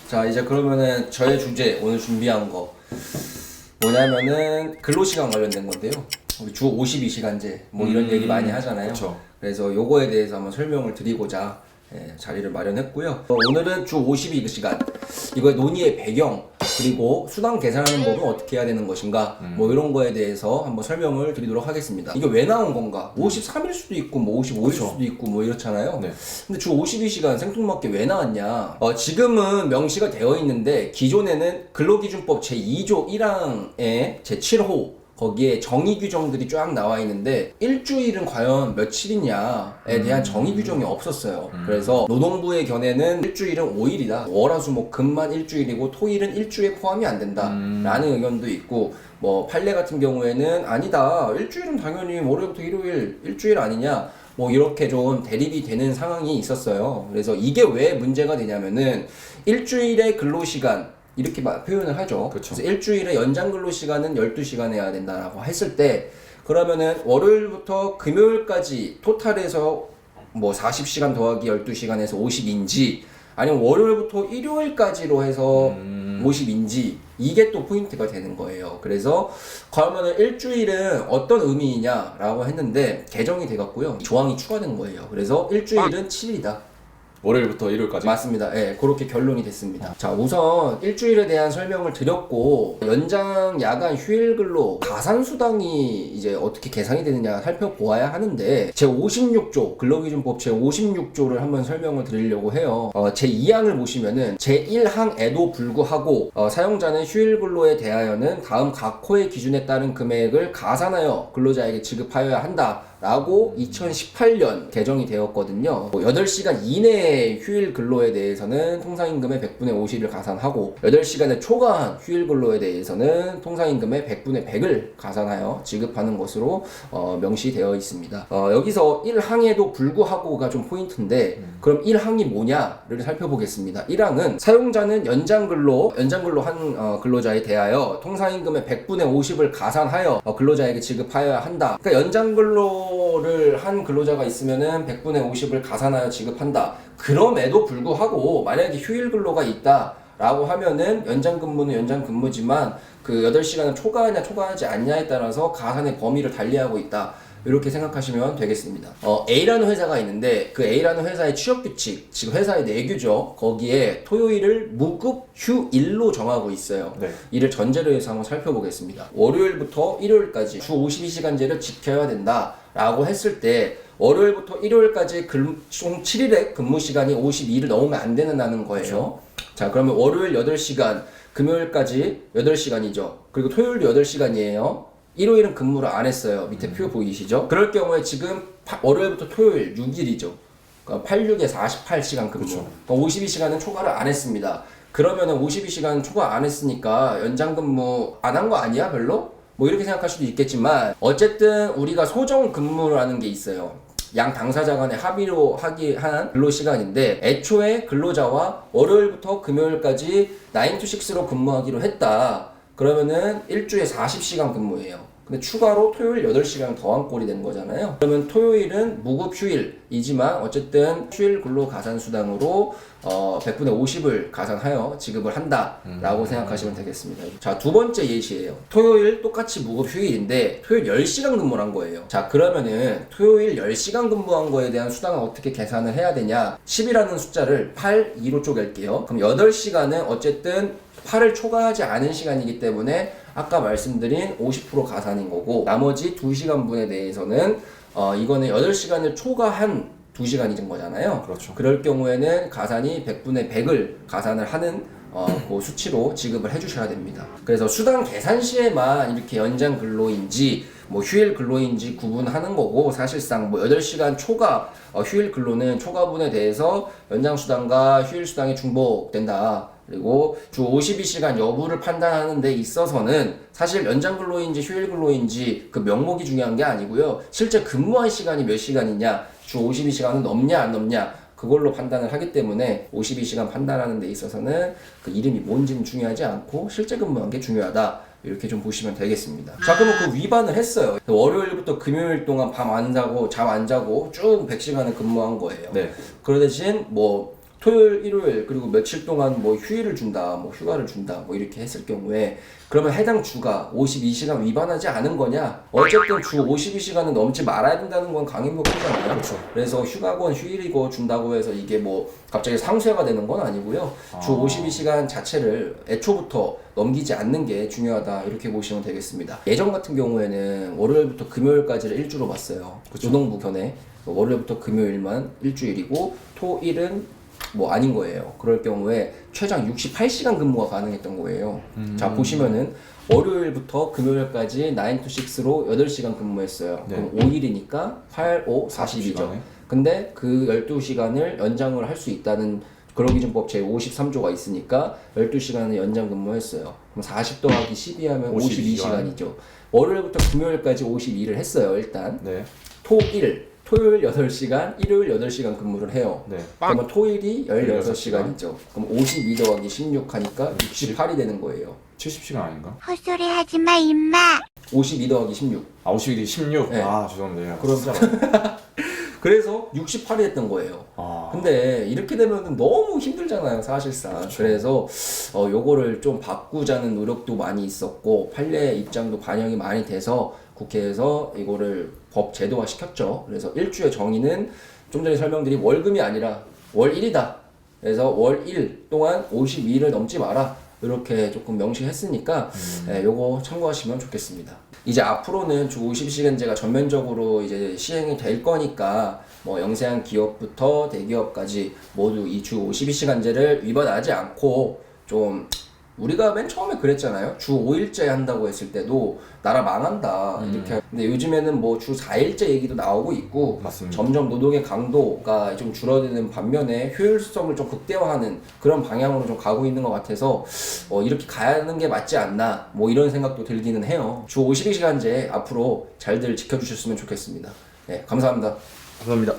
자, 이제 그러면은 저의 주제 오늘 준비한 거 뭐냐면은 근로시간 관련된 건데요. 우리 주 52시간제 뭐 이런 얘기 많이 하잖아요. 그쵸. 그래서 요거에 대해서 한번 설명을 드리고자 자리를 마련했고요. 오늘은 주 52시간 이거의 논의의 배경 그리고 수당 계산하는 법은 어떻게 해야 되는 것인가 뭐 이런 거에 대해서 한번 설명을 드리도록 하겠습니다. 이게 왜 나온 건가? 53일 수도 있고 뭐 55일 수도 있고 뭐 이렇잖아요. 네. 근데 주 52시간 생뚱맞게 왜 나왔냐? 지금은 명시가 되어 있는데 기존에는 근로기준법 제2조 1항의 제7호 거기에 정의 규정들이 쫙 나와 있는데 일주일은 과연 며칠이냐에 대한 정의 규정이 없었어요. 그래서 노동부의 견해는 일주일은 5일이다. 월화수목 금만 일주일이고 토일은 일주에 포함이 안 된다. 라는 의견도 있고 뭐 판례 같은 경우에는 아니다. 일주일은 당연히 월요일부터 일요일 일주일 아니냐. 뭐 이렇게 좀 대립이 되는 상황이 있었어요. 그래서 이게 왜 문제가 되냐면은 일주일의 근로시간 이렇게 표현을 하죠. 그쵸. 그래서 일주일에 연장 근로 시간은 12시간 해야 된다라고 했을 때 그러면은 월요일부터 금요일까지 토탈해서 뭐 40시간 더하기 12시간에서 50인지 아니면 월요일부터 일요일까지로 해서 50인지 이게 또 포인트가 되는 거예요. 그래서 그러면은 일주일은 어떤 의미이냐라고 했는데 개정이 돼갖고요. 조항이 추가된 거예요. 그래서 일주일은 7일이다. 월요일부터 일요일까지? 맞습니다. 예, 그렇게 결론이 됐습니다. 자, 우선 일주일에 대한 설명을 드렸고 연장 야간 휴일 근로 가산 수당이 이제 어떻게 계산이 되느냐 살펴보아야 하는데 제56조 근로기준법 제56조를 한번 설명을 드리려고 해요. 제2항을 보시면은 제1항에도 불구하고 사용자는 휴일 근로에 대하여는 다음 각 호의 기준에 따른 금액을 가산하여 근로자에게 지급하여야 한다. 라고 2018년 개정이 되었거든요. 8시간 이내의 휴일 근로에 대해서는 통상임금의 100분의 50을 가산하고 8시간을 초과한 휴일 근로에 대해서는 통상임금의 100분의 100을 가산하여 지급하는 것으로 명시되어 있습니다. 여기서 1항에도 불구하고가 좀 포인트인데 그럼 1항이 뭐냐를 살펴보겠습니다. 1항은 사용자는 연장 근로 한 근로자에 대하여 통상임금의 100분의 50을 가산하여 근로자에게 지급하여야 한다. 그러니까 연장 근로를 한 근로자가 있으면은 100분의 50을 가산하여 지급한다. 그럼에도 불구하고 만약에 휴일 근로가 있다. 라고 하면은 연장 근무는 연장 근무지만 그 8시간을 초과하냐 초과하지 않냐에 따라서 가산의 범위를 달리하고 있다. 이렇게 생각하시면 되겠습니다. A라는 회사가 있는데 그 A라는 회사의 취업규칙, 지금 회사의 내규죠. 거기에 토요일을 무급 휴일로 정하고 있어요. 네. 이를 전제로 해서 한번 살펴보겠습니다. 월요일부터 일요일까지 주 52시간제를 지켜야 된다 라고 했을 때 월요일부터 일요일까지 총 7일의 근무 시간이 52일을 넘으면 안 된다는 거예요. 그렇죠. 자, 그러면 월요일 8시간, 금요일까지 8시간이죠. 그리고 토요일도 8시간이에요. 일요일은 근무를 안 했어요. 밑에 표 보이시죠? 그럴 경우에 지금 월요일부터 토요일 6일이죠. 그러니까 86에 48시간 근무. 그쵸. 그러니까 52시간은 초과를 안 했습니다. 그러면은 52시간 초과 안 했으니까 연장 근무 안 한 거 아니야? 별로? 뭐 이렇게 생각할 수도 있겠지만 어쨌든 우리가 소정 근무라는 게 있어요. 양 당사자 간의 합의로 한 근로 시간인데 애초에 근로자와 월요일부터 금요일까지 9to6로 근무하기로 했다. 그러면은 일주에 40시간 근무예요. 근데 추가로 토요일 8시간 더한 꼴이 된 거잖아요. 그러면 토요일은 무급 휴일이지만 어쨌든 휴일 근로 가산 수당으로 100분의 50을 가산하여 지급을 한다라고 생각하시면 되겠습니다. 자, 두 번째 예시예요. 토요일 똑같이 무급 휴일인데 토요일 10시간 근무를 한 거예요. 자, 그러면은 토요일 10시간 근무한 거에 대한 수당을 어떻게 계산을 해야 되냐? 10이라는 숫자를 8, 2로 쪼갤게요. 그럼 8시간은 어쨌든 8을 초과하지 않은 시간이기 때문에 아까 말씀드린 50% 가산인 거고 나머지 2시간 분에 대해서는 이거는 8시간을 초과한 2시간이 거잖아요. 그렇죠. 그럴 경우에는 가산이 100분의 100을 가산을 하는 그 수치로 지급을 해주셔야 됩니다. 그래서 수당 계산 시에만 이렇게 연장 근로인지 뭐 휴일 근로인지 구분하는 거고 사실상 뭐 8시간 초과 휴일 근로는 초과분에 대해서 연장 수당과 휴일 수당이 중복된다. 그리고 주 52시간 여부를 판단하는 데 있어서는 사실 연장 근로인지 휴일 근로인지 그 명목이 중요한 게 아니고요. 실제 근무한 시간이 몇 시간이냐, 주 52시간은 넘냐 안 넘냐 그걸로 판단을 하기 때문에 52시간 판단하는 데 있어서는 그 이름이 뭔지는 중요하지 않고 실제 근무한 게 중요하다. 이렇게 좀 보시면 되겠습니다. 자, 그러면 그 위반을 했어요. 월요일부터 금요일 동안 밤 안 자고 잠 안 자고 쭉 100시간을 근무한 거예요. 네. 그 대신 뭐 토요일, 일요일 그리고 며칠 동안 뭐 휴일을 준다, 뭐 휴가를 준다, 뭐 이렇게 했을 경우에 그러면 해당 주가 52시간 위반하지 않은 거냐? 어쨌든 주 52시간은 넘지 말아야 된다는 건 강행법이잖아요. 그렇죠. 그래서 휴가건 휴일이고 준다고 해서 이게 뭐 갑자기 상쇄가 되는 건 아니고요. 주 52시간 자체를 애초부터 넘기지 않는 게 중요하다 이렇게 보시면 되겠습니다. 예전 같은 경우에는 월요일부터 금요일까지를 일주로 봤어요. 노동부 견해. 월요일부터 금요일만 일주일이고 토일은 뭐 아닌 거예요. 그럴 경우에 최장 68시간 근무가 가능했던 거예요. 자 보시면은 월요일부터 금요일까지 9 to 6로 8시간 근무했어요. 네. 그럼 5일이니까 8, 5, 40이죠. 40시간에? 근데 그 12시간을 연장을 할 수 있다는 근로기준법 제53조가 있으니까 12시간을 연장 근무했어요. 그럼 40 더하기 12 하면 52시간이죠. 월요일부터 금요일까지 52를 했어요, 일단. 네. 토요일 8시간, 일요일 8시간 근무를 해요. 네. 그러면 토일이 16시간이죠. 그럼 52 더하기 16 하니까 68이 되는 거예요. 70시간 아닌가? 헛소리 하지 마, 임마. 52 더하기 16. 아, 52대 16? 네. 아, 죄송합니다. 그럼 그래서 68이 됐던 거예요. 아. 근데 이렇게 되면 너무 힘들잖아요, 사실상. 그래서 요거를 좀 바꾸자는 노력도 많이 있었고 판례 입장도 반영이 많이 돼서 국회에서 이거를 법 제도화 시켰죠. 그래서 일주의 정의는 좀 전에 설명드린 월금이 아니라 월 1이다. 그래서 월 1 동안 52일을 넘지 마라. 이렇게 조금 명시했으니까 요거 참고하시면 좋겠습니다. 이제 앞으로는 주 52시간제가 전면적으로 이제 시행이 될 거니까 뭐 영세한 기업부터 대기업까지 모두 이 주 52시간제를 위반하지 않고 좀 우리가 맨 처음에 그랬잖아요. 주 5일제 한다고 했을 때도 나라 망한다 이렇게. 근데 요즘에는 뭐 주 4일제 얘기도 나오고 있고 맞습니다. 점점 노동의 강도가 좀 줄어드는 반면에 효율성을 좀 극대화하는 그런 방향으로 좀 가고 있는 것 같아서 이렇게 가는 게 맞지 않나 뭐 이런 생각도 들기는 해요. 주 52시간제 앞으로 잘들 지켜주셨으면 좋겠습니다. 네, 감사합니다. 감사합니다.